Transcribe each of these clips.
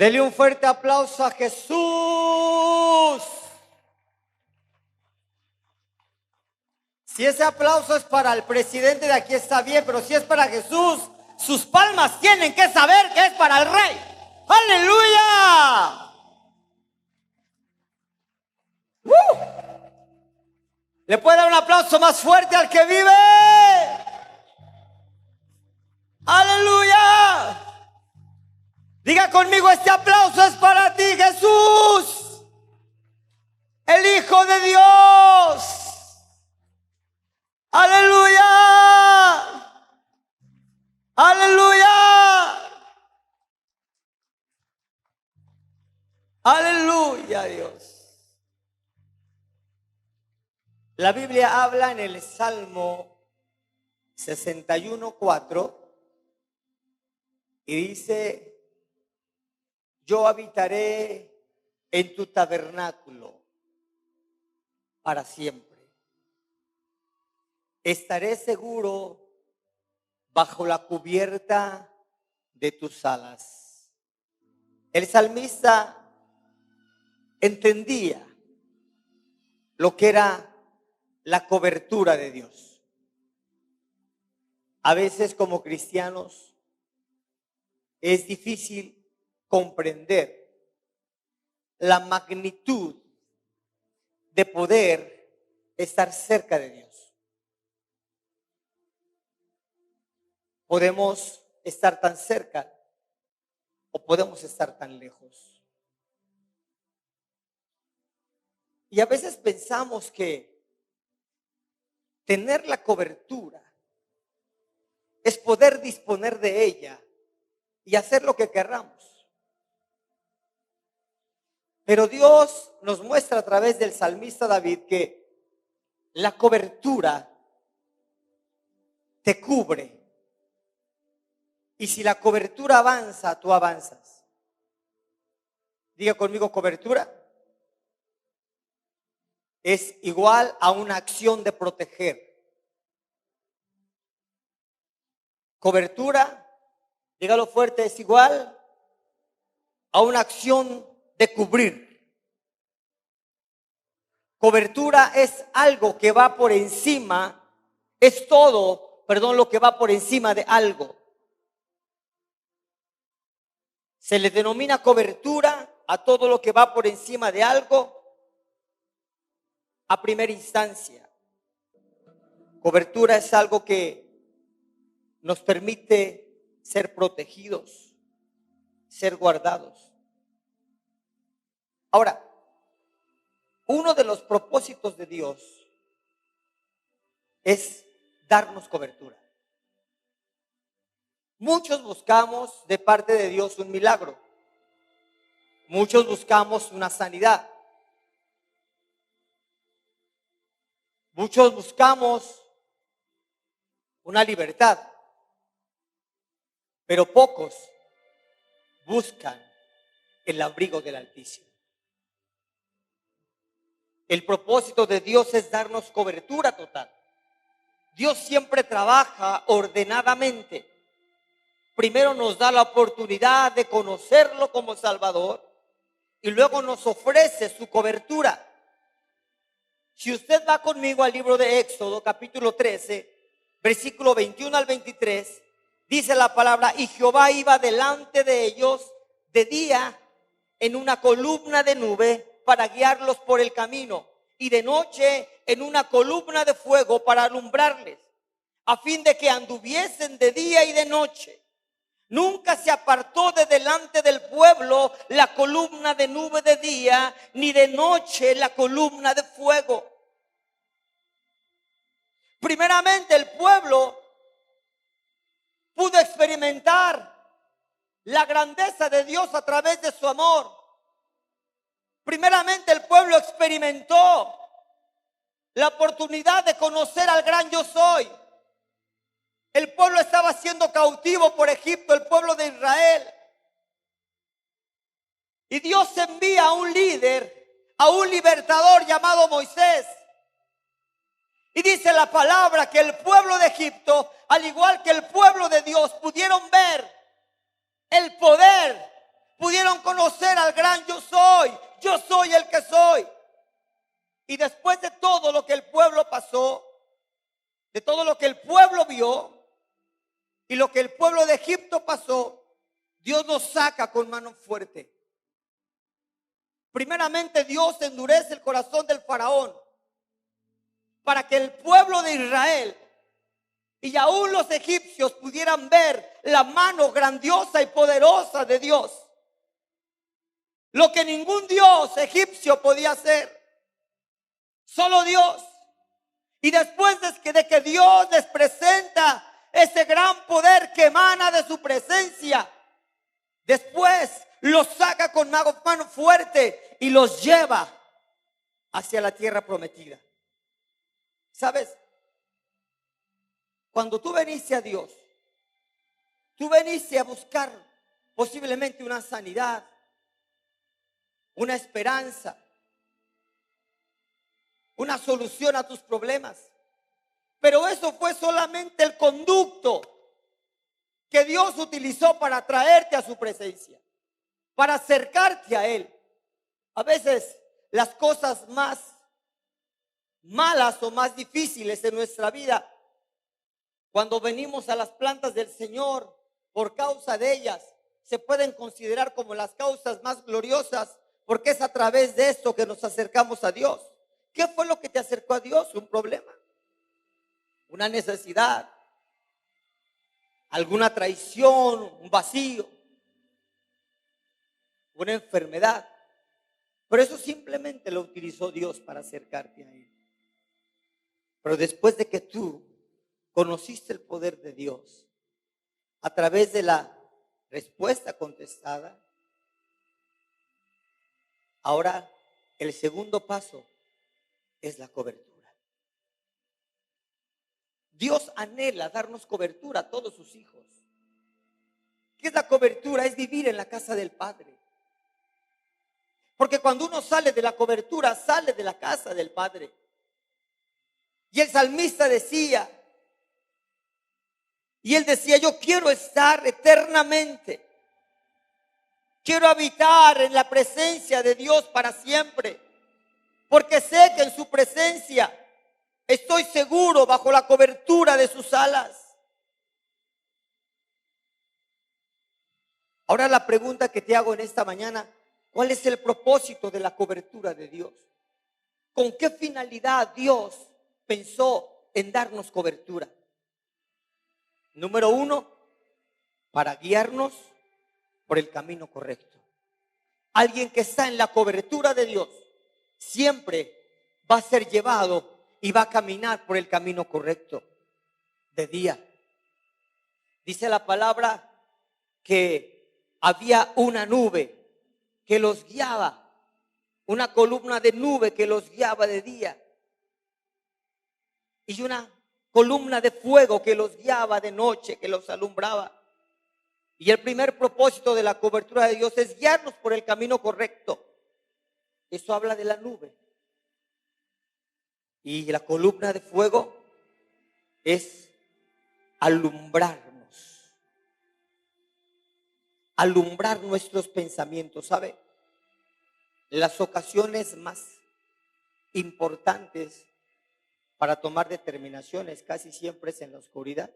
Dele un fuerte aplauso a Jesús. Si ese aplauso es para el presidente de aquí está bien, pero si es para Jesús, sus palmas tienen que saber que es para el Rey. ¡Aleluya! ¿Le puede dar un aplauso más fuerte al que vive? ¡Aleluya! Diga conmigo, este aplauso es para ti, Jesús, el Hijo de Dios. ¡Aleluya! ¡Aleluya! ¡Aleluya, Dios! La Biblia habla en el Salmo 61:4 y dice: yo habitaré en tu tabernáculo para siempre. Estaré seguro bajo la cubierta de tus alas. El salmista entendía lo que era la cobertura de Dios. A veces como cristianos es difícil comprender la magnitud de poder estar cerca de Dios. Podemos estar tan cerca o podemos estar tan lejos. Y a veces pensamos que tener la cobertura es poder disponer de ella y hacer lo que querramos. Pero Dios nos muestra a través del salmista David que la cobertura te cubre. Y si la cobertura avanza, tú avanzas. Diga conmigo, cobertura es igual a una acción de proteger. Cobertura, dígalo fuerte, es igual a una acción de cubrir. Cobertura es algo que va por encima, es todo, lo que va por encima de algo. Se le denomina cobertura a todo lo que va por encima de algo a primera instancia. Cobertura es algo que nos permite ser protegidos, ser guardados. Ahora, uno de los propósitos de Dios es darnos cobertura. Muchos buscamos de parte de Dios un milagro. Muchos buscamos una sanidad. Muchos buscamos una libertad. Pero pocos buscan el abrigo del Altísimo. El propósito de Dios es darnos cobertura total. Dios siempre trabaja ordenadamente. Primero nos da la oportunidad de conocerlo como Salvador y luego nos ofrece su cobertura. Si usted va conmigo al libro de Éxodo, capítulo 13, versículo 21 al 23, dice la palabra: y Jehová iba delante de ellos de día en una columna de nube para guiarlos por el camino, y de noche en una columna de fuego para alumbrarles, a fin de que anduviesen de día y de noche. Nunca se apartó de delante del pueblo la columna de nube de día, ni de noche la columna de fuego. Primeramente, el pueblo pudo experimentar la grandeza de Dios a través de su amor. Primeramente, el pueblo experimentó la oportunidad de conocer al gran yo soy. El pueblo estaba siendo cautivo por Egipto, el pueblo de Israel. Y Dios envía a un líder, a un libertador llamado Moisés. Y dice la palabra que el pueblo de Egipto, al igual que el pueblo de Dios, pudieron ver el poder, pudieron conocer al gran yo soy el que soy. Y después de todo lo que el pueblo pasó, de todo lo que el pueblo vio y lo que el pueblo de Egipto pasó, Dios nos saca con mano fuerte. Primeramente, Dios endurece el corazón del faraón para que el pueblo de Israel y aún los egipcios pudieran ver la mano grandiosa y poderosa de Dios. Lo que ningún dios egipcio podía hacer, solo Dios. Y después de que Dios les presenta ese gran poder que emana de su presencia, después los saca con mano fuerte y los lleva hacia la tierra prometida. ¿Sabes? Cuando tú veniste a Dios, tú veniste a buscar posiblemente una sanidad, una esperanza, una solución a tus problemas. Pero eso fue solamente el conducto que Dios utilizó para traerte a su presencia, para acercarte a Él. A veces las cosas más malas o más difíciles en nuestra vida, cuando venimos a las plantas del Señor, por causa de ellas, se pueden considerar como las causas más gloriosas, porque es a través de esto que nos acercamos a Dios. ¿Qué fue lo que te acercó a Dios? Un problema, una necesidad, alguna traición, un vacío, una enfermedad. Pero eso simplemente lo utilizó Dios para acercarte a Él. Pero después de que tú conociste el poder de Dios a través de la respuesta contestada, ahora el segundo paso es la cobertura. Dios anhela darnos cobertura a todos sus hijos. ¿Qué es la cobertura? Es vivir en la casa del Padre. Porque cuando uno sale de la cobertura, sale de la casa del Padre. Y el salmista decía, yo quiero estar eternamente. Quiero habitar en la presencia de Dios para siempre. Porque sé que en su presencia estoy seguro bajo la cobertura de sus alas. Ahora la pregunta que te hago en esta mañana, ¿cuál es el propósito de la cobertura de Dios? ¿Con qué finalidad Dios pensó en darnos cobertura? Número 1, para guiarnos por el camino correcto. Alguien que está en la cobertura de Dios siempre va a ser llevado y va a caminar por el camino correcto de día. Dice la palabra que había una nube que los guiaba, una columna de nube que los guiaba de día y una columna de fuego que los guiaba de noche, que los alumbraba. Y el primer propósito de la cobertura de Dios es guiarnos por el camino correcto. Eso habla de la nube. Y la columna de fuego es alumbrarnos, alumbrar nuestros pensamientos. ¿Sabe? Las ocasiones más importantes para tomar determinaciones casi siempre es en la oscuridad.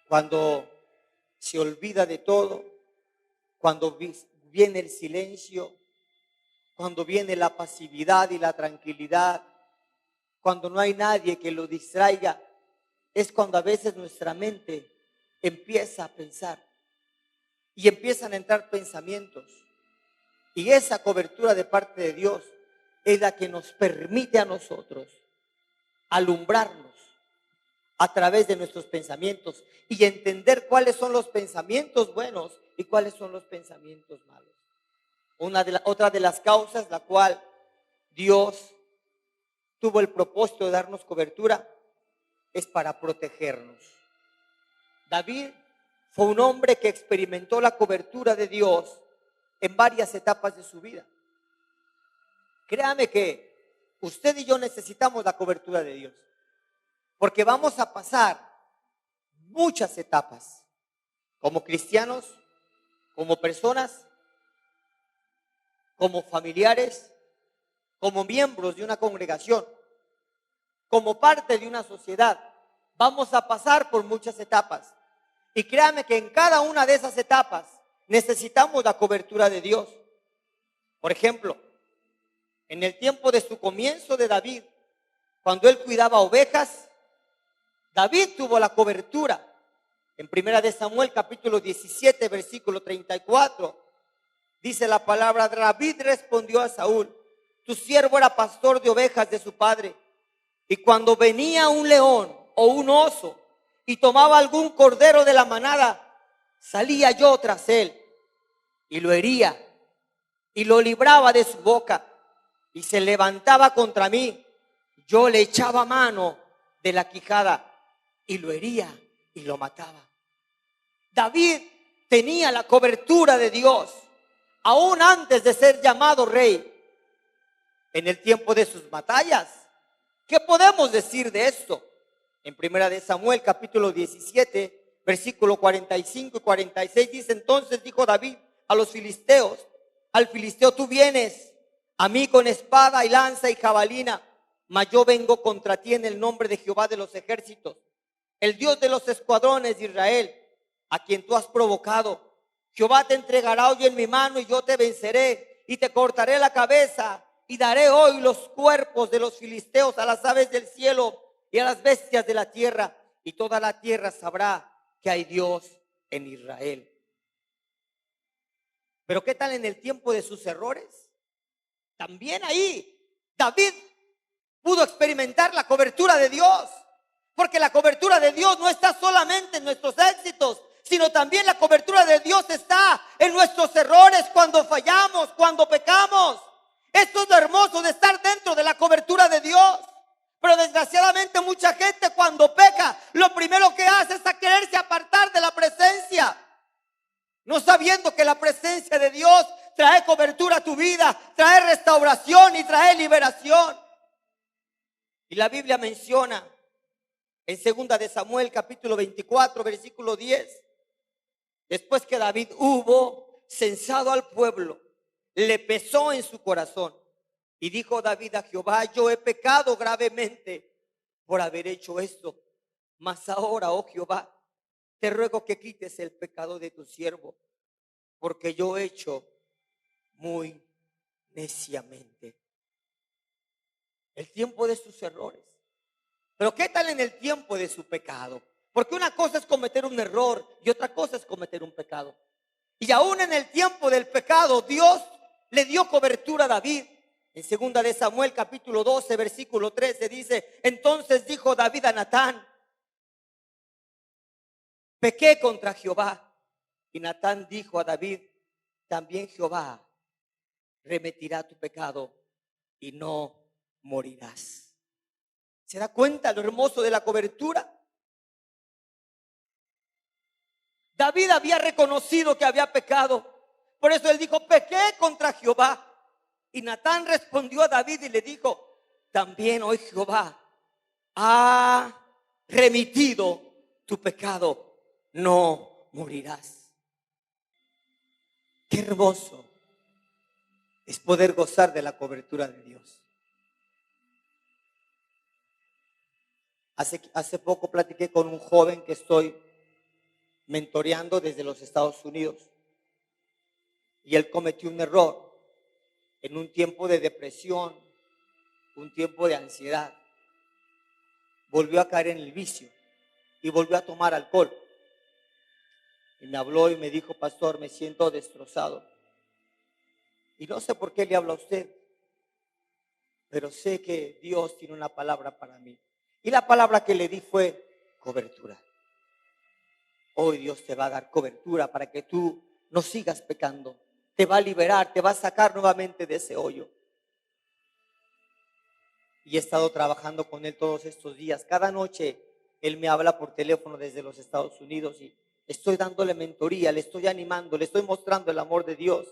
Cuando se olvida de todo, cuando viene el silencio, cuando viene la pasividad y la tranquilidad, cuando no hay nadie que lo distraiga, es cuando a veces nuestra mente empieza a pensar y empiezan a entrar pensamientos. Y esa cobertura de parte de Dios es la que nos permite a nosotros alumbrarnos a través de nuestros pensamientos y entender cuáles son los pensamientos buenos y cuáles son los pensamientos malos. Otra de las causas la cual Dios tuvo el propósito de darnos cobertura es para protegernos. David fue un hombre que experimentó la cobertura de Dios en varias etapas de su vida. Créame que usted y yo necesitamos la cobertura de Dios, porque vamos a pasar muchas etapas como cristianos, como personas, como familiares, como miembros de una congregación, como parte de una sociedad, vamos a pasar por muchas etapas. Y créame que en cada una de esas etapas necesitamos la cobertura de Dios. Por ejemplo, en el tiempo de su comienzo de David, cuando él cuidaba ovejas, David tuvo la cobertura. En primera de Samuel capítulo 17 versículo 34 dice la palabra: David respondió a Saúl: tu siervo era pastor de ovejas de su padre, y cuando venía un león o un oso y tomaba algún cordero de la manada, salía yo tras él y lo hería y lo libraba de su boca, y se levantaba contra mí, yo le echaba mano de la quijada y lo hería y lo mataba. David tenía la cobertura de Dios aún antes de ser llamado rey. En el tiempo de sus batallas, ¿qué podemos decir de esto? En primera de Samuel capítulo 17 versículo 45 y 46 dice: entonces dijo David a los filisteos, al filisteo: tú vienes a mí con espada y lanza y jabalina, mas yo vengo contra ti en el nombre de Jehová de los ejércitos, el Dios de los escuadrones de Israel, a quien tú has provocado. Jehová te entregará hoy en mi mano, y yo te venceré y te cortaré la cabeza, y daré hoy los cuerpos de los filisteos a las aves del cielo y a las bestias de la tierra, y toda la tierra sabrá que hay Dios en Israel. Pero ¿qué tal en el tiempo de sus errores? También ahí David pudo experimentar la cobertura de Dios, porque la cobertura de Dios no está solamente en nuestros éxitos, sino también la cobertura de Dios está en nuestros errores, cuando fallamos, cuando pecamos. Esto es lo hermoso de estar dentro de la cobertura de Dios. Pero desgraciadamente mucha gente cuando peca, lo primero que hace es a quererse apartar de la presencia, no sabiendo que la presencia de Dios trae cobertura a tu vida, trae restauración y trae liberación. Y la Biblia menciona en segunda de Samuel capítulo 24 versículo 10, después que David hubo censado al pueblo, le pesó en su corazón, y dijo David a Jehová: yo he pecado gravemente por haber hecho esto, mas ahora, oh Jehová, te ruego que quites el pecado de tu siervo, porque yo he hecho muy neciamente. El tiempo de sus errores. Pero ¿qué tal en el tiempo de su pecado? Porque una cosa es cometer un error y otra cosa es cometer un pecado. Y aún en el tiempo del pecado, Dios le dio cobertura a David. En segunda de Samuel capítulo 12 versículo 13 dice: entonces dijo David a Natán: pequé contra Jehová. Y Natán dijo a David: también Jehová remetirá tu pecado y no morirás. ¿Se da cuenta lo hermoso de la cobertura? David había reconocido que había pecado, por eso él dijo: pequé contra Jehová. Y Natán respondió a David y le dijo: también hoy Jehová ha remitido tu pecado, no morirás. Qué hermoso es poder gozar de la cobertura de Dios. Hace poco platiqué con un joven que estoy mentoreando desde los Estados Unidos, y él cometió un error en un tiempo de depresión, un tiempo de ansiedad. Volvió a caer en el vicio y volvió a tomar alcohol. Y me habló y me dijo: pastor, me siento destrozado. Y no sé por qué le hablo a usted, pero sé que Dios tiene una palabra para mí. Y la palabra que le di fue cobertura. Hoy Dios te va a dar cobertura para que tú no sigas pecando. Te va a liberar, te va a sacar nuevamente de ese hoyo. Y he estado trabajando con él todos estos días. Cada noche él me habla por teléfono desde los Estados Unidos y estoy dándole mentoría, le estoy animando, le estoy mostrando el amor de Dios.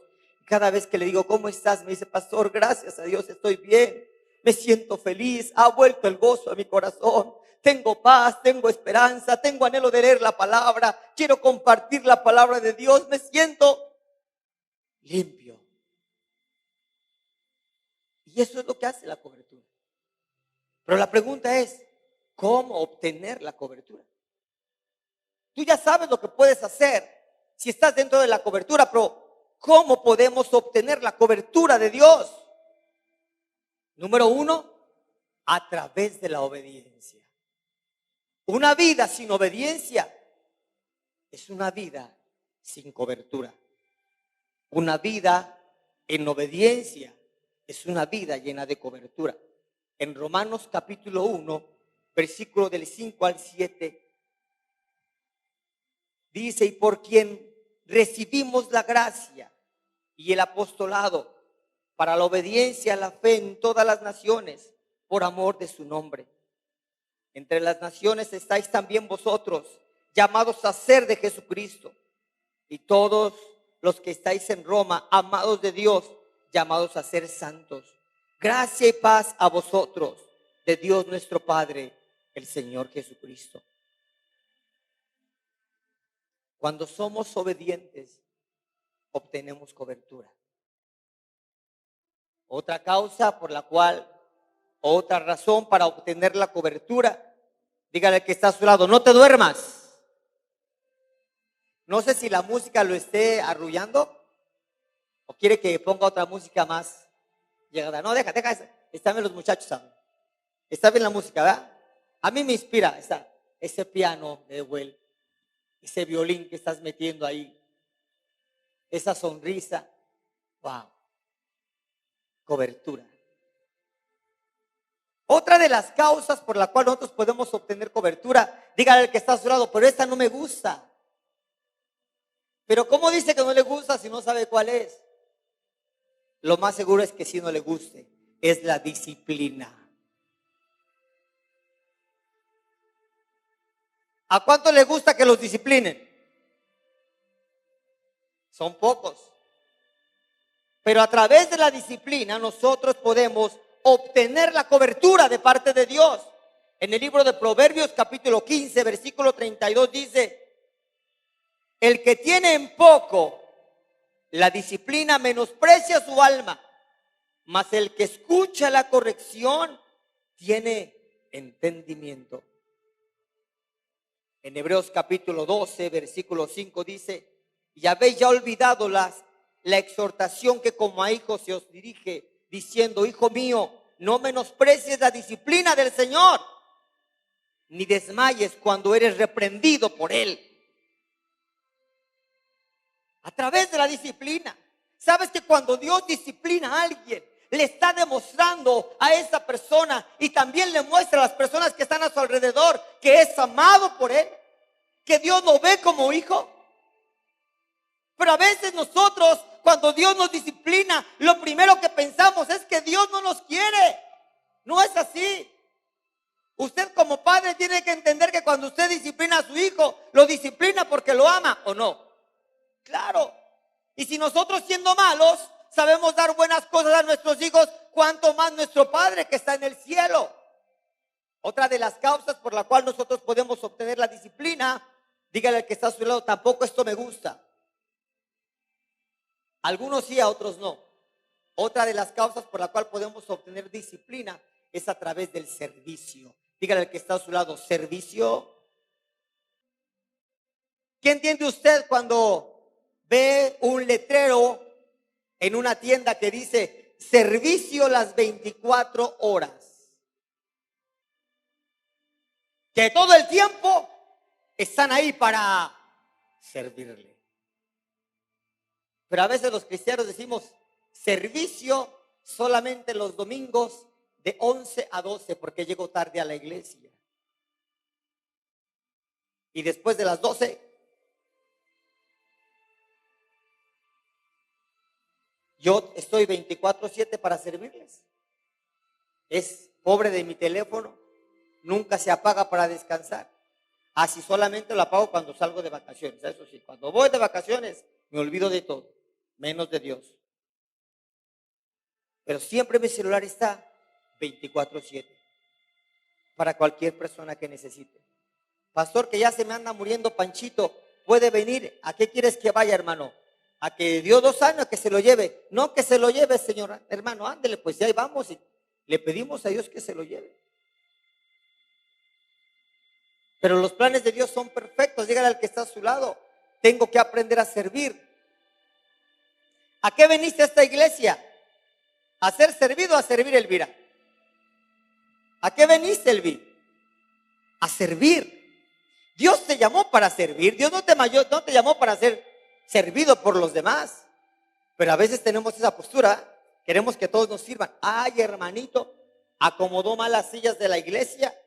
Cada vez que le digo: ¿cómo estás?, me dice: pastor, gracias a Dios estoy bien, me siento feliz, ha vuelto el gozo a mi corazón, tengo paz, tengo esperanza, tengo anhelo de leer la palabra, quiero compartir la palabra de Dios, me siento limpio. Y eso es lo que hace la cobertura. Pero la pregunta es, ¿cómo obtener la cobertura? Tú ya sabes lo que puedes hacer si estás dentro de la cobertura, pero ¿cómo podemos obtener la cobertura de Dios? Número uno, a través de la obediencia. Una vida sin obediencia es una vida sin cobertura. Una vida en obediencia es una vida llena de cobertura. En Romanos capítulo 1, versículo del 5 al 7, dice: y por quien recibimos la gracia y el apostolado para la obediencia a la fe en todas las naciones, por amor de su nombre. Entre las naciones estáis también vosotros, llamados a ser de Jesucristo, y todos los que estáis en Roma, amados de Dios, llamados a ser santos. Gracia y paz a vosotros, de Dios nuestro Padre, el Señor Jesucristo. Cuando somos obedientes, obtenemos cobertura. Otra causa por la cual, otra razón para obtener la cobertura, dígale al que está a su lado: no te duermas. No sé si la música lo esté arrullando o quiere que ponga otra música más llegada. No, deja, está bien, los muchachos saben. Está bien la música, ¿verdad? A mí me inspira ese piano de Well, ese violín que estás metiendo ahí, esa sonrisa. Wow, cobertura. Otra de las causas por la cual nosotros podemos obtener cobertura, dígale al que está a su lado: pero esta no me gusta. Pero ¿cómo dice que no le gusta si no sabe cuál es? Lo más seguro es que sí no le guste. Es la disciplina. ¿A cuánto le gusta que los disciplinen? Son pocos. Pero a través de la disciplina nosotros podemos obtener la cobertura de parte de Dios. En el libro de Proverbios capítulo 15, versículo 32 dice: el que tiene en poco la disciplina menosprecia su alma, mas el que escucha la corrección tiene entendimiento. En Hebreos capítulo 12, versículo 5 dice: y habéis ya olvidado la exhortación que como a hijos se os dirige, diciendo: hijo mío, no menosprecies la disciplina del Señor, ni desmayes cuando eres reprendido por Él. A través de la disciplina. ¿Sabes que cuando Dios disciplina a alguien, le está demostrando a esa persona y también le muestra a las personas que están a su alrededor que es amado por Él, que Dios lo ve como hijo? Pero a veces nosotros, cuando Dios nos disciplina, lo primero que pensamos es que Dios no nos quiere. No es así. Usted como padre tiene que entender que cuando usted disciplina a su hijo, lo disciplina porque lo ama, ¿o no? Claro. Y si nosotros, siendo malos, sabemos dar buenas cosas a nuestros hijos, cuánto más nuestro Padre que está en el cielo. Otra de las causas por la cual nosotros podemos obtener la disciplina, dígale al que está a su lado: tampoco esto me gusta. Algunos sí, a otros no. Otra de las causas por la cual podemos obtener disciplina es a través del servicio. Dígale al que está a su lado: servicio. ¿Qué entiende usted cuando ve un letrero en una tienda que dice servicio las 24 horas? Que todo el tiempo están ahí para servirle. Pero a veces los cristianos decimos servicio solamente los domingos de 11 a 12 porque llego tarde a la iglesia. Y después de las 12 yo estoy 24/7 para servirles. Es pobre de mi teléfono, nunca se apaga para descansar. Así solamente lo apago cuando salgo de vacaciones. Eso sí, cuando voy de vacaciones me olvido de todo, menos de Dios. Pero siempre mi celular está 24/7 para cualquier persona que necesite. Pastor, que ya se me anda muriendo Panchito, ¿puede venir? ¿A qué quieres que vaya, hermano? A que dio 2 años, a que se lo lleve. No que se lo lleve, señora, hermano, ándele, pues ya ahí vamos y le pedimos a Dios que se lo lleve. Pero los planes de Dios son perfectos. Dígale al que está a su lado, tengo que aprender a servir. ¿A qué veniste a esta iglesia? ¿A ser servido o a servir, Elvira? ¿A qué veniste, Elvi? A servir. Dios te llamó para servir. Dios no te llamó para ser servido por los demás. Pero a veces tenemos esa postura. Queremos que todos nos sirvan. Ay, hermanito, acomodó mal las sillas de la iglesia.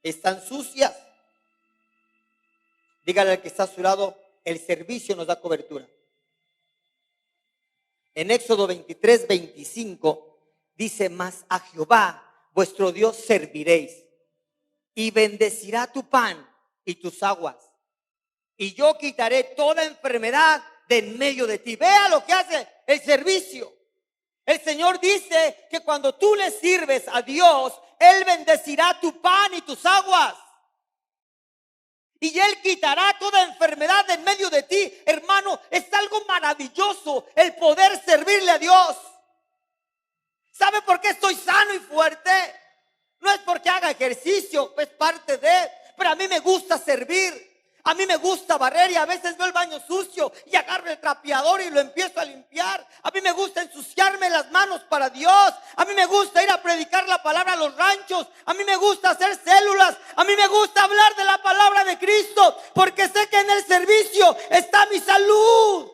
Están sucias. Dígale al que está a su lado, el servicio nos da cobertura. En Éxodo 23, 25 dice: mas a Jehová vuestro Dios serviréis, y bendecirá tu pan y tus aguas, y yo quitaré toda enfermedad de en medio de ti. Vea lo que hace el servicio. El Señor dice que cuando tú le sirves a Dios, Él bendecirá tu pan y tus aguas, y Él quitará toda enfermedad de en medio de ti. Hermano, es algo maravilloso el poder servirle a Dios. ¿Sabe por qué estoy sano y fuerte? No es porque haga ejercicio, es parte de, pero a mí me gusta servir. A mí me gusta barrer y a veces veo el baño sucio y agarro el trapeador y lo empiezo a limpiar. A mí me gusta ensuciarme las manos para Dios. A mí me gusta ir a predicar la palabra a los ranchos. A mí me gusta hacer células. A mí me gusta hablar de la palabra de Cristo, porque sé que en el servicio está mi salud.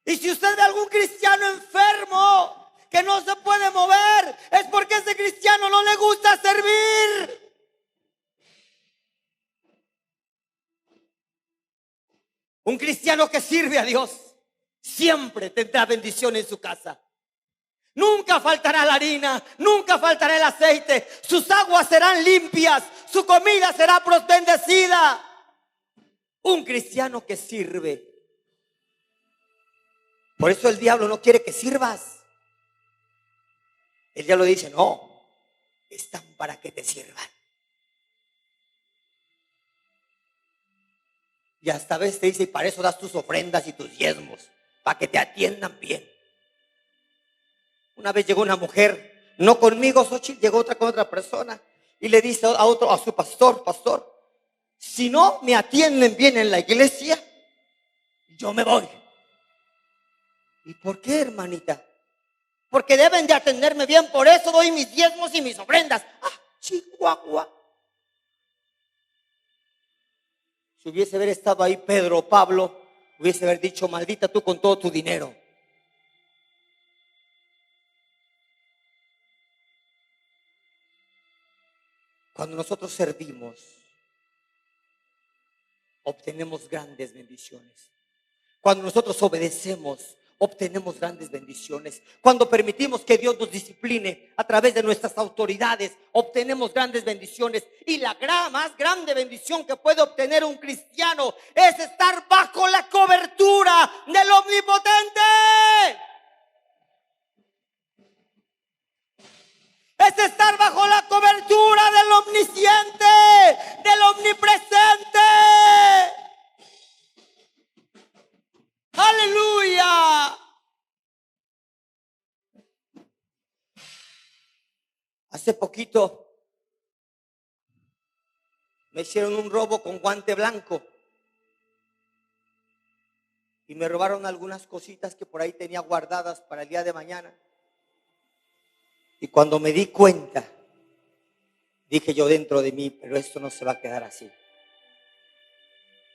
Y si usted ve a algún cristiano enfermo que no se puede mover, es porque ese cristiano no le gusta servir. Un cristiano que sirve a Dios siempre tendrá bendición en su casa. Nunca faltará la harina, nunca faltará el aceite. Sus aguas serán limpias, su comida será bendecida. Un cristiano que sirve. Por eso el diablo no quiere que sirvas. El diablo dice: no, están para que te sirvan. Y hasta a veces te dice: y para eso das tus ofrendas y tus diezmos, para que te atiendan bien. Una vez llegó una mujer, no conmigo, Xochitl, llegó otra con otra persona, y le dice a su pastor: pastor, si no me atienden bien en la iglesia, yo me voy. ¿Y por qué, hermanita? Porque deben de atenderme bien, por eso doy mis diezmos y mis ofrendas. ¡Ah, chihuahua! Si hubiese haber estado ahí Pedro o Pablo, hubiese haber dicho: maldita tú con todo tu dinero. Cuando nosotros servimos, obtenemos grandes bendiciones. Cuando nosotros obedecemos, obtenemos grandes bendiciones. Cuando permitimos que Dios nos discipline a través de nuestras autoridades, obtenemos grandes bendiciones. Y la más grande bendición que puede obtener un cristiano es estar bajo la cobertura del Omnipotente. Es estar bajo la cobertura del Omnisciente, del Omnipresente. ¡Aleluya! Hace poquito me hicieron un robo con guante blanco y me robaron algunas cositas que por ahí tenía guardadas para el día de mañana. Y cuando me di cuenta, dije yo dentro de mí: pero esto no se va a quedar así.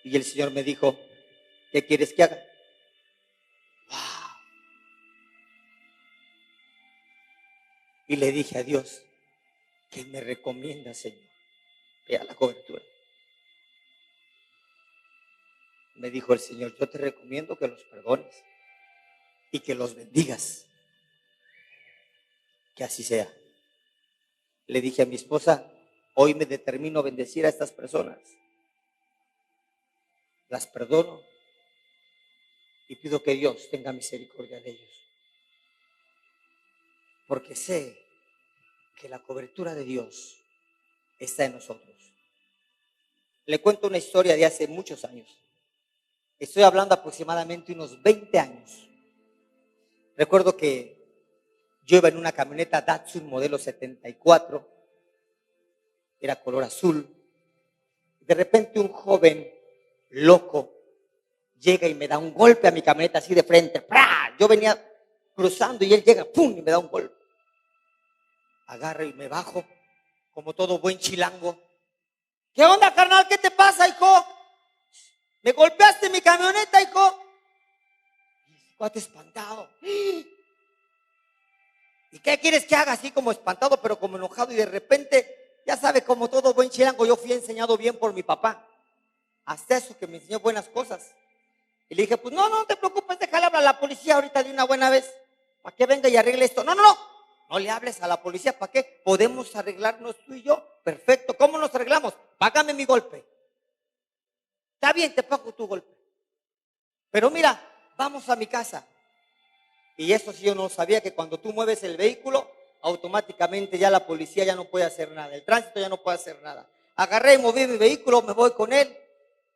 Y el Señor me dijo: ¿qué quieres que haga? ¡Wow! Y le dije a Dios: ¿qué me recomienda, Señor? Vea la cobertura. Me dijo el Señor: yo te recomiendo que los perdones y que los bendigas. Que así sea. Le dije a mi esposa: hoy me determino a bendecir a estas personas. Las perdono y pido que Dios tenga misericordia de ellos. Porque sé que la cobertura de Dios está en nosotros. Le cuento una historia de hace muchos años. Estoy hablando aproximadamente unos 20 años. Recuerdo que yo iba en una camioneta Datsun modelo 74, era color azul. De repente un joven loco llega y me da un golpe a mi camioneta así de frente. ¡Pra! Yo venía cruzando y él llega, ¡pum! Y me da un golpe. Agarro y me bajo como todo buen chilango. ¿Qué onda, carnal? ¿Qué te pasa, hijo? ¿Me golpeaste mi camioneta, hijo? Y el cuate espantado. ¿Y qué quieres que haga? Así como espantado, pero como enojado. Y de repente, ya sabe, como todo buen chilango, yo fui enseñado bien por mi papá. Hasta eso, que me enseñó buenas cosas. Y le dije, pues no te preocupes, déjale hablar a la policía ahorita de una buena vez. ¿Para que venga y arregle esto? No. No le hables a la policía. ¿Para qué? Podemos arreglarnos tú y yo. Perfecto. ¿Cómo nos arreglamos? Págame mi golpe. Está bien, te pago tu golpe. Pero mira, vamos a mi casa. Y eso sí yo no sabía, que cuando tú mueves el vehículo, automáticamente ya la policía ya no puede hacer nada. El tránsito ya no puede hacer nada. Agarré y moví mi vehículo, me voy con él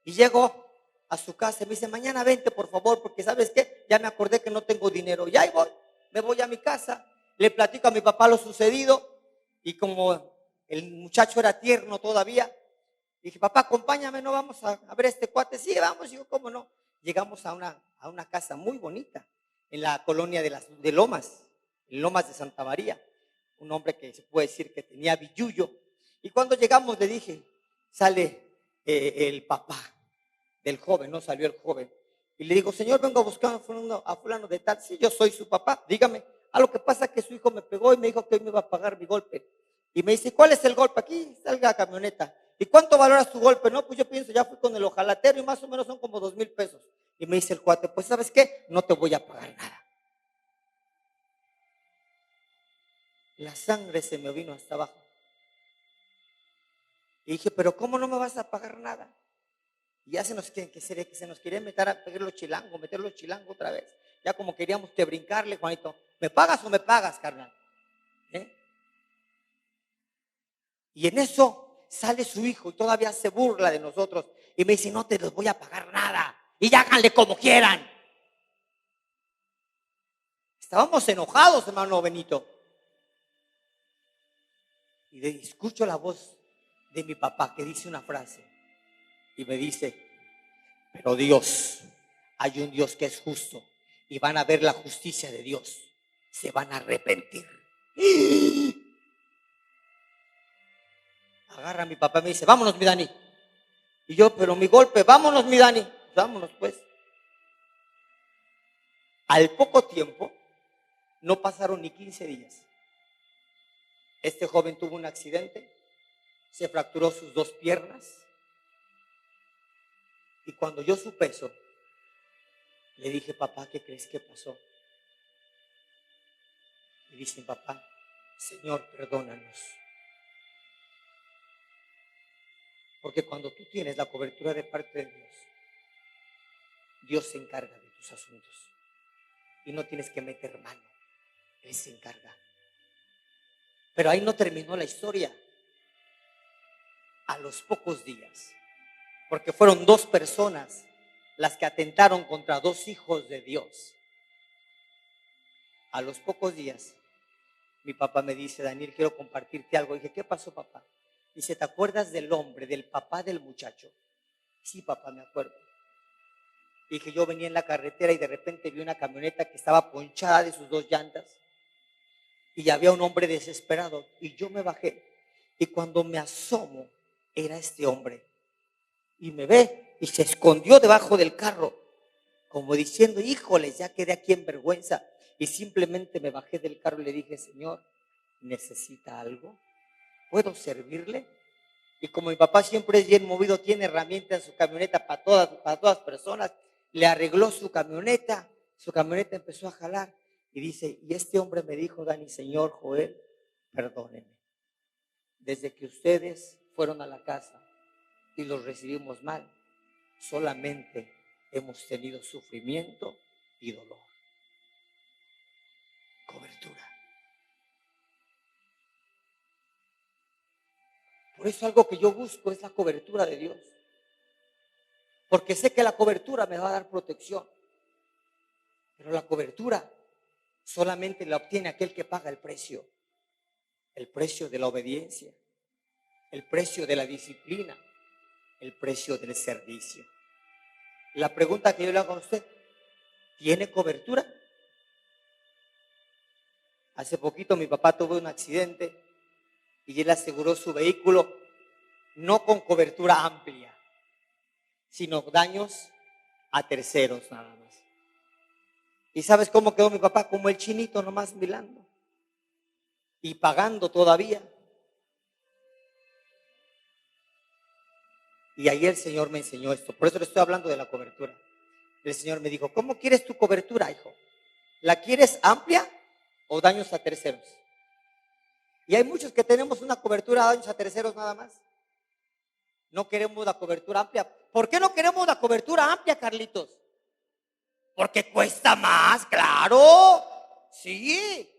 y llego a su casa. Me dice, mañana vente por favor, porque ¿sabes qué? Ya me acordé que no tengo dinero. Y ahí voy, me voy a mi casa, le platico a mi papá lo sucedido. Y como el muchacho era tierno todavía, dije, papá, acompáñame, no vamos a ver este cuate. Sí, vamos. Y yo, ¿cómo no? Llegamos a una casa muy bonita en la colonia de Lomas, en Lomas de Santa María. Un hombre que se puede decir que tenía billullo. Y cuando llegamos le dije, sale el papá del joven, no salió el joven. Y le digo, señor, vengo a buscar a fulano de tal. Sí, yo soy su papá, dígame. Lo que pasa es que su hijo me pegó y me dijo que hoy me iba a pagar mi golpe. Y me dice, ¿cuál es el golpe? Aquí salga la camioneta. ¿Y cuánto valora su golpe? No, pues yo pienso, ya fui con el ojalatero y más o menos son como 2,000 pesos. Y me dice el cuate, pues ¿sabes qué? No te voy a pagar nada. La sangre se me vino hasta abajo. Y dije, pero ¿cómo no me vas a pagar nada? Y ya se nos quería meter a pegar meter los chilangos otra vez. Ya como queríamos que brincarle, Juanito, ¿me pagas o me pagas, carnal? Y en eso sale su hijo y todavía se burla de nosotros. Y me dice, no te los voy a pagar nada. Y ya háganle como quieran. Estábamos enojados, hermano Benito. Y escucho la voz de mi papá que dice una frase. Y me dice, pero Dios, hay un Dios que es justo. Y van a ver la justicia de Dios. Se van a arrepentir. Agarra a mi papá y me dice, vámonos, mi Dani. Y yo, pero mi golpe, vámonos, mi Dani. Vámonos, pues. Al poco tiempo, no pasaron ni 15 días. Este joven tuvo un accidente, se fracturó sus 2 piernas. Y cuando yo supe eso, le dije, papá, ¿qué crees que pasó? Y dice, papá, Señor, perdónanos. Porque cuando tú tienes la cobertura de parte de Dios, Dios se encarga de tus asuntos. Y no tienes que meter mano, Él se encarga. Pero ahí no terminó la historia. A los pocos días, porque fueron 2 personas las que atentaron contra 2 hijos de Dios. A los pocos días, mi papá me dice, Daniel, quiero compartirte algo. Dije, ¿qué pasó, papá? Dice, ¿te acuerdas del hombre, del papá del muchacho? Sí, papá, me acuerdo. Dije, yo venía en la carretera y de repente vi una camioneta que estaba ponchada de sus 2 llantas y había un hombre desesperado y yo me bajé y cuando me asomo era este hombre y me ve y se escondió debajo del carro como diciendo, híjoles, ya quedé aquí en vergüenza. Y simplemente me bajé del carro y le dije, Señor, ¿necesita algo? ¿Puedo servirle? Y como mi papá siempre es bien movido, tiene herramientas en su camioneta para todas personas, le arregló su camioneta empezó a jalar. Y dice, y este hombre me dijo, Dani, Señor Joel, perdónenme. Desde que ustedes fueron a la casa y los recibimos mal, solamente hemos tenido sufrimiento y dolor. Cobertura. Por eso algo que yo busco es la cobertura de Dios. porque sé que la cobertura me va a dar protección. Pero la cobertura solamente la obtiene aquel que paga el precio de la obediencia, el precio de la disciplina, el precio del servicio. La pregunta que yo le hago a usted, ¿tiene cobertura? Hace poquito mi papá tuvo un accidente y él aseguró su vehículo no con cobertura amplia, sino daños a terceros nada más. ¿Y sabes cómo quedó mi papá? Como el chinito nomás mirando y pagando todavía. Y ahí el Señor me enseñó esto. Por eso le estoy hablando de la cobertura. El Señor me dijo, ¿cómo quieres tu cobertura, hijo? ¿La quieres amplia o daños a terceros? Y hay muchos que tenemos una cobertura a daños a terceros nada más. No queremos la cobertura amplia. ¿Por qué no queremos la cobertura amplia, Carlitos? Porque cuesta más, claro. Sí.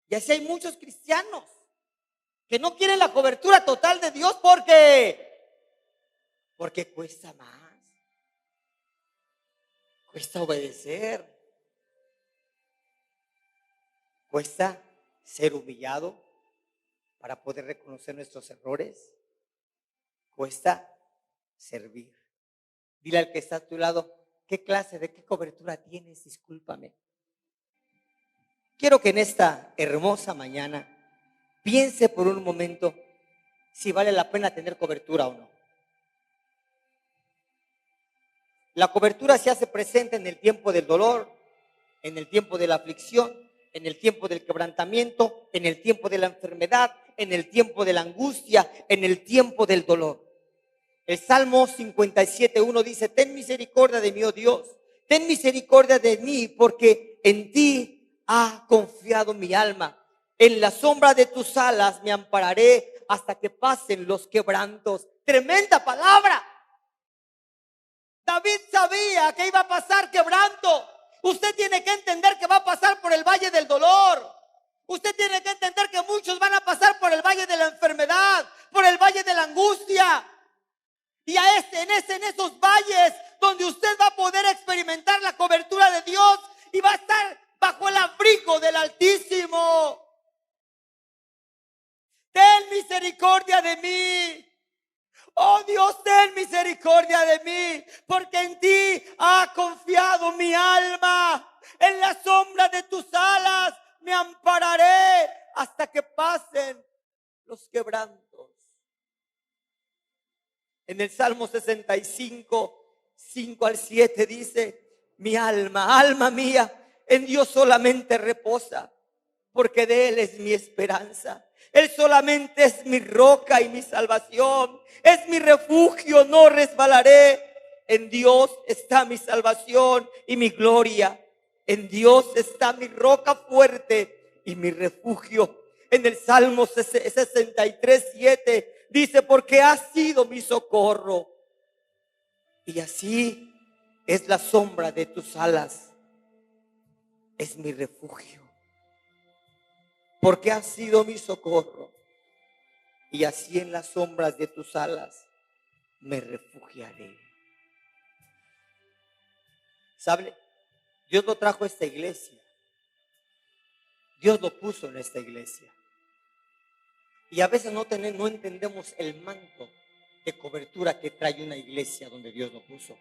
Y así hay muchos cristianos que no quieren la cobertura total de Dios porque cuesta más. Cuesta obedecer. Cuesta ser humillado para poder reconocer nuestros errores. Cuesta servir. Dile al que está a tu lado, ¿qué cobertura tienes? Discúlpame. Quiero que en esta hermosa mañana piense por un momento si vale la pena tener cobertura o no. La cobertura se hace presente en el tiempo del dolor, en el tiempo de la aflicción, en el tiempo del quebrantamiento, en el tiempo de la enfermedad, en el tiempo de la angustia, en el tiempo del dolor. El Salmo 57:1 dice, ten misericordia de mí, oh Dios, ten misericordia de mí, porque en ti ha confiado mi alma. En la sombra de tus alas me ampararé hasta que pasen los quebrantos. Tremenda palabra. David sabía que iba a pasar quebranto. Usted tiene que entender que va a pasar por el valle del dolor. Usted tiene que entender que muchos van a pasar por el valle de la enfermedad, por el valle de la angustia. Y en esos valles donde usted va a poder experimentar la cobertura de Dios y va a estar bajo el abrigo del Altísimo. Ten misericordia de mí. Oh Dios, ten misericordia de mí, porque en ti ha confiado mi alma. En la sombra de tus alas me ampararé hasta que pasen los quebrantos. En el Salmo 65:5-7 dice, mi alma, alma mía, en Dios solamente reposa, porque de Él es mi esperanza. Él solamente es mi roca y mi salvación. Es mi refugio, no resbalaré. En Dios está mi salvación y mi gloria. En Dios está mi roca fuerte y mi refugio. En el Salmo 63:7 dice, porque has sido mi socorro. Y así es la sombra de tus alas. Es mi refugio. Porque has sido mi socorro. Y así en las sombras de tus alas me refugiaré. ¿Sabe? Dios lo trajo a esta iglesia. Dios lo puso en esta iglesia. Y a veces no entendemos el manto de cobertura que trae una iglesia donde Dios lo puso.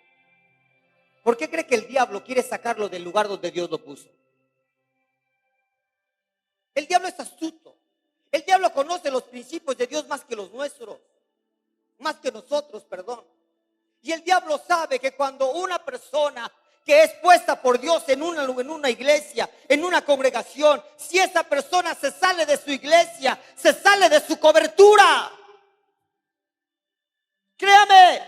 ¿Por qué cree que el diablo quiere sacarlo del lugar donde Dios lo puso? El diablo es astuto. El diablo conoce los principios de Dios más que los nuestros. Más que nosotros, perdón. Y el diablo sabe que cuando una persona que es puesta por Dios en una iglesia, en una congregación, si esa persona se sale de su iglesia, se sale de su cobertura, créame,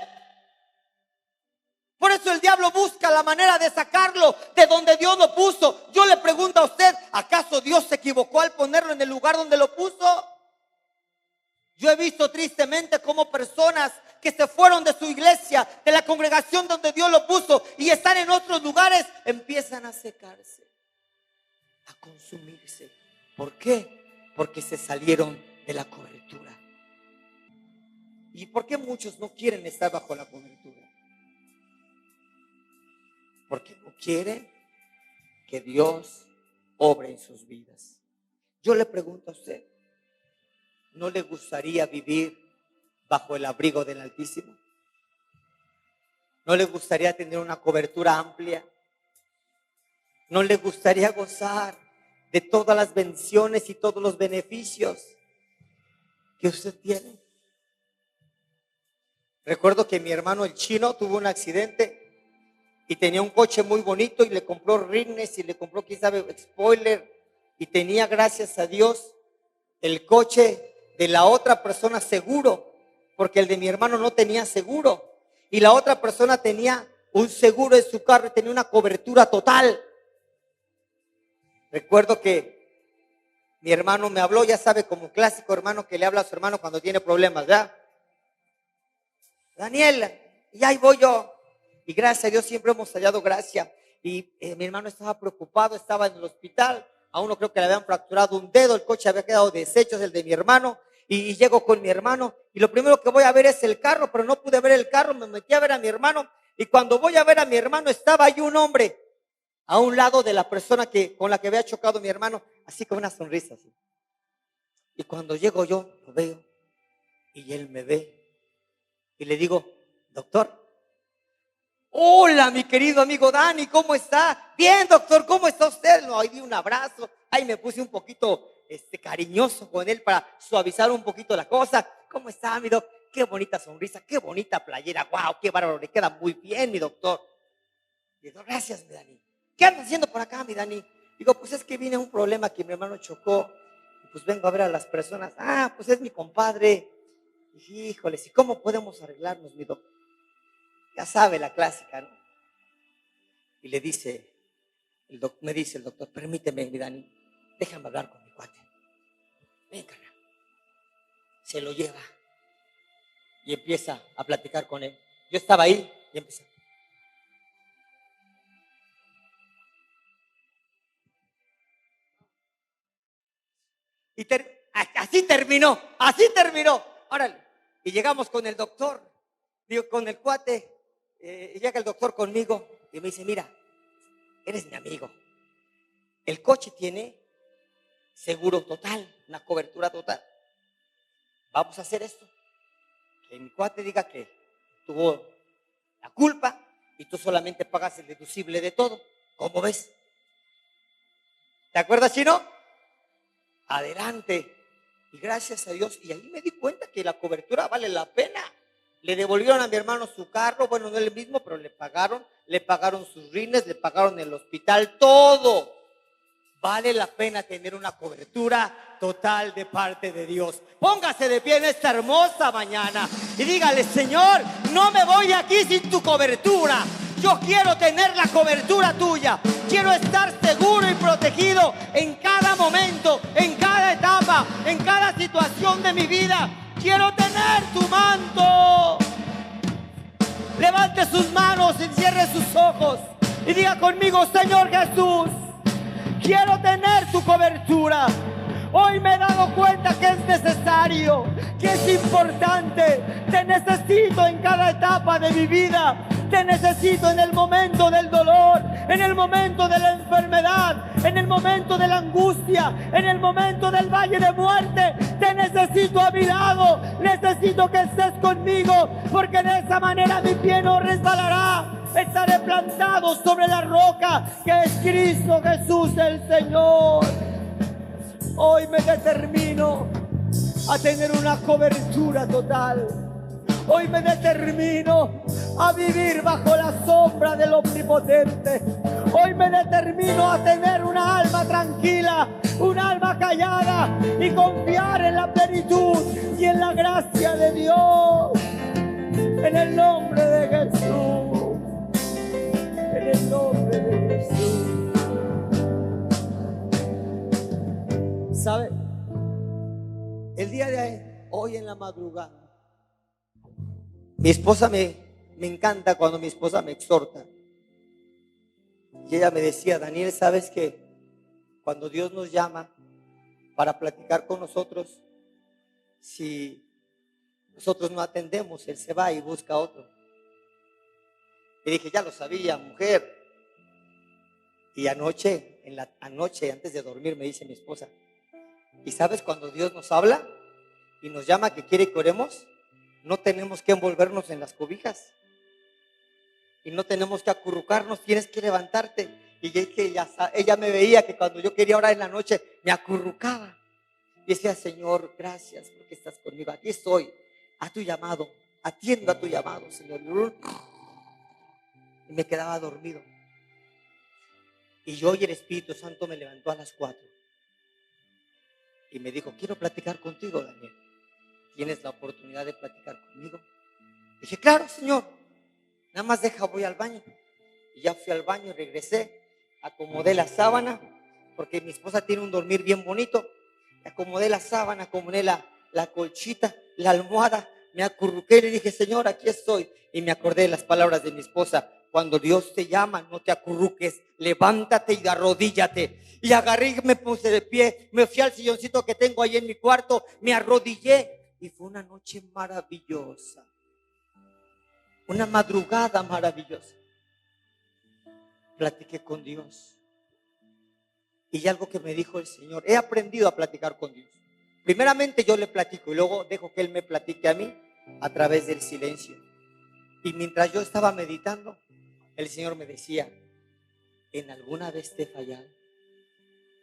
por eso el diablo busca la manera de sacarlo de donde Dios lo puso. Yo le pregunto a usted, ¿acaso Dios se equivocó al ponerlo en el lugar donde lo puso? Yo he visto tristemente cómo personas que se fueron de su iglesia, de la congregación donde Dios lo puso y están en otros lugares, empiezan a secarse, a consumirse. ¿Por qué? Porque se salieron de la cobertura. ¿Y por qué muchos no quieren estar bajo la cobertura? porque no quieren que Dios obre en sus vidas. Yo le pregunto a usted, ¿no le gustaría vivir bajo el abrigo del Altísimo? ¿No le gustaría tener una cobertura amplia? ¿No le gustaría gozar de todas las bendiciones y todos los beneficios que usted tiene? Recuerdo que mi hermano el chino tuvo un accidente y tenía un coche muy bonito y le compró rines y le compró, quién sabe, spoiler, y tenía, gracias a Dios, el coche de la otra persona seguro, porque el de mi hermano no tenía seguro, y la otra persona tenía un seguro en su carro y tenía una cobertura total. Recuerdo que mi hermano me habló, ya sabe, como clásico hermano que le habla a su hermano cuando tiene problemas, ¿verdad? Daniel, y ahí voy yo. Y gracias a Dios siempre hemos hallado gracia. Y mi hermano estaba preocupado, estaba en el hospital. A uno creo que le habían fracturado un dedo, el coche había quedado deshecho, es el de mi hermano. Y llego con mi hermano y lo primero que voy a ver es el carro, pero no pude ver el carro, me metí a ver a mi hermano. Y cuando voy a ver a mi hermano estaba ahí un hombre a un lado de la persona con la que había chocado mi hermano, así con una sonrisa así. Y cuando llego yo, lo veo y él me ve y le digo, doctor. Hola, mi querido amigo Dani, ¿cómo está? Bien, doctor, ¿cómo está usted? No, ahí di un abrazo, ahí me puse un poquito cariñoso con él para suavizar un poquito la cosa. ¿Cómo está, mi doctor? Qué bonita sonrisa, qué bonita playera, wow, qué bárbaro, le queda muy bien, mi doctor. Digo, gracias, mi Dani. ¿Qué andas haciendo por acá, mi Dani? Digo, pues es que viene un problema que mi hermano chocó, y pues vengo a ver a las personas. Ah, pues es mi compadre. Híjoles, ¿y cómo podemos arreglarnos, mi doctor? Ya sabe la clásica, ¿no? Y le dice, me dice el doctor, permíteme, mi Dani, déjame hablar con mi cuate. Ven, carnal. Se lo lleva y empieza a platicar con él. Yo estaba ahí y empecé. Y así terminó. Órale. Y llegamos con el doctor, digo, con el cuate, y llega el doctor conmigo y me dice, mira, eres mi amigo. El coche tiene seguro total, una cobertura total. Vamos a hacer esto. Que mi cuate diga que tuvo la culpa y tú solamente pagas el deducible de todo. ¿Cómo ves? ¿Te acuerdas, chino? Adelante. Y gracias a Dios, y ahí me di cuenta que la cobertura vale la pena. Le devolvieron a mi hermano su carro, bueno, no el mismo, pero le pagaron sus rines, le pagaron el hospital, todo. Vale la pena tener una cobertura total de parte de Dios. Póngase de pie en esta hermosa mañana y dígale, Señor, no me voy de aquí sin tu cobertura. Yo quiero tener la cobertura tuya. Quiero estar seguro y protegido en cada momento, en cada etapa, en cada situación de mi vida. Quiero tener tu manto. Levante sus manos y cierre sus ojos y diga conmigo, Señor Jesús, quiero tener tu cobertura. Hoy me he dado cuenta que es necesario, que es importante. Te necesito en cada etapa de mi vida. Te necesito en el momento del dolor, en el momento de la enfermedad, en el momento de la angustia, en el momento del valle de muerte. Te necesito a mi lado. Necesito que estés conmigo, porque de esa manera mi pie no resbalará. Estaré plantado sobre la roca que es Cristo Jesús el Señor. Hoy me determino a tener una cobertura total. Hoy me determino a vivir bajo la sombra del Omnipotente. Hoy me determino a tener una alma tranquila, una alma callada y confiar en la plenitud y en la gracia de Dios. En el nombre de Jesús. En el nombre de Jesús. ¿Sabe? El día de hoy en la madrugada, mi esposa me encanta cuando mi esposa me exhorta. Y ella me decía, Daniel, ¿sabes que cuando Dios nos llama para platicar con nosotros, si nosotros no atendemos, Él se va y busca otro? Y dije, ya lo sabía, mujer. Y anoche, en la anoche, antes de dormir, me dice mi esposa, ¿y sabes cuando Dios nos habla y nos llama que quiere que oremos? No tenemos que envolvernos en las cobijas y no tenemos que acurrucarnos, tienes que levantarte. Y ella me veía que cuando yo quería orar en la noche, me acurrucaba. Y decía, Señor, gracias porque estás conmigo. Aquí estoy, a tu llamado, atiendo a tu llamado, Señor. Y me quedaba dormido. Y hoy el Espíritu Santo me levantó a las 4 y me dijo, quiero platicar contigo, Daniel. ¿Tienes la oportunidad de platicar conmigo? Dije, claro, Señor. Nada más voy al baño. Y ya fui al baño y regresé. Acomodé la sábana, porque mi esposa tiene un dormir bien bonito. Acomodé la sábana, acomodé la colchita, la almohada. Me acurruqué y le dije, Señor, aquí estoy. Y me acordé de las palabras de mi esposa. Cuando Dios te llama, no te acurruques, levántate y arrodíllate. Y agarré y me puse de pie, me fui al silloncito que tengo ahí en mi cuarto, me arrodillé y fue una noche maravillosa. Una madrugada maravillosa. Platiqué con Dios. Y algo que me dijo el Señor, he aprendido a platicar con Dios. Primeramente yo le platico y luego dejo que Él me platique a mí a través del silencio. Y mientras yo estaba meditando, el Señor me decía, ¿en alguna vez te he fallado?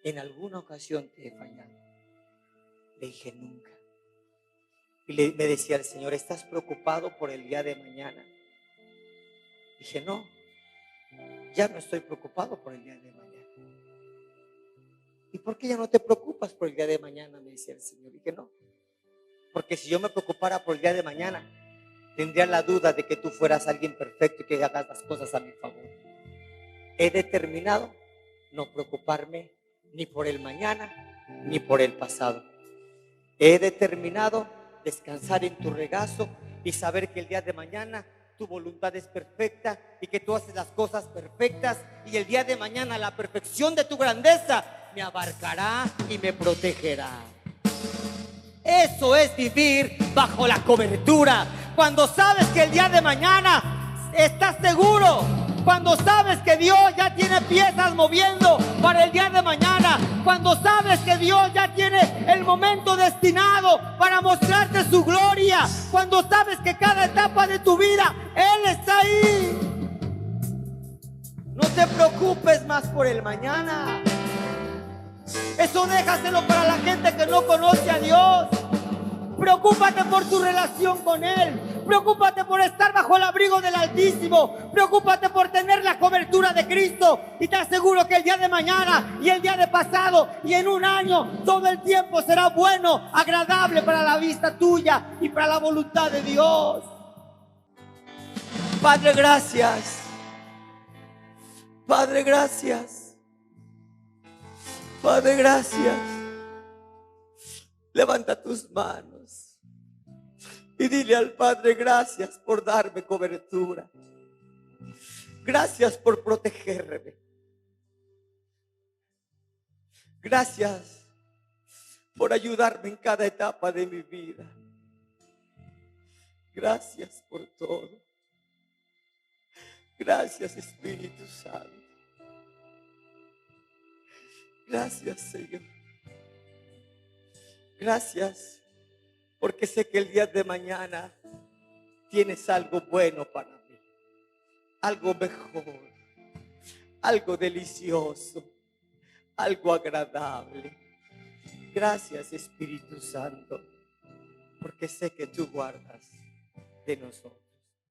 ¿En alguna ocasión te he fallado? Le dije, nunca. Y me decía el Señor, ¿estás preocupado por el día de mañana? Dije, no, ya no estoy preocupado por el día de mañana. ¿Y por qué ya no te preocupas por el día de mañana? Me decía el Señor. Dije, no, porque si yo me preocupara por el día de mañana, tendría la duda de que tú fueras alguien perfecto y que hagas las cosas a mi favor. He determinado no preocuparme ni por el mañana ni por el pasado. He determinado descansar en tu regazo y saber que el día de mañana tu voluntad es perfecta y que tú haces las cosas perfectas, y el día de mañana la perfección de tu grandeza me abarcará y me protegerá. Eso es vivir bajo la cobertura. Cuando sabes que el día de mañana estás seguro, cuando sabes que Dios ya tiene piezas moviendo para el día de mañana, cuando sabes que Dios ya tiene el momento destinado para mostrarte su gloria, cuando sabes que cada etapa de tu vida Él está ahí. No te preocupes más por el mañana. Eso déjaselo para la gente que no conoce a Dios. Preocúpate por tu relación con Él. Preocúpate por estar bajo el abrigo del Altísimo. Preocúpate por tener la cobertura de Cristo. Y te aseguro que el día de mañana y el día de pasado y en un año, todo el tiempo será bueno, agradable para la vista tuya y para la voluntad de Dios. Padre, gracias. Padre, gracias. Padre, gracias. Levanta tus manos y dile al Padre, gracias por darme cobertura. Gracias por protegerme. Gracias por ayudarme en cada etapa de mi vida. Gracias por todo. Gracias, Espíritu Santo. Gracias, Señor. Gracias, porque sé que el día de mañana tienes algo bueno para mí, algo mejor, algo delicioso, algo agradable. Gracias, Espíritu Santo, porque sé que tú guardas de nosotros.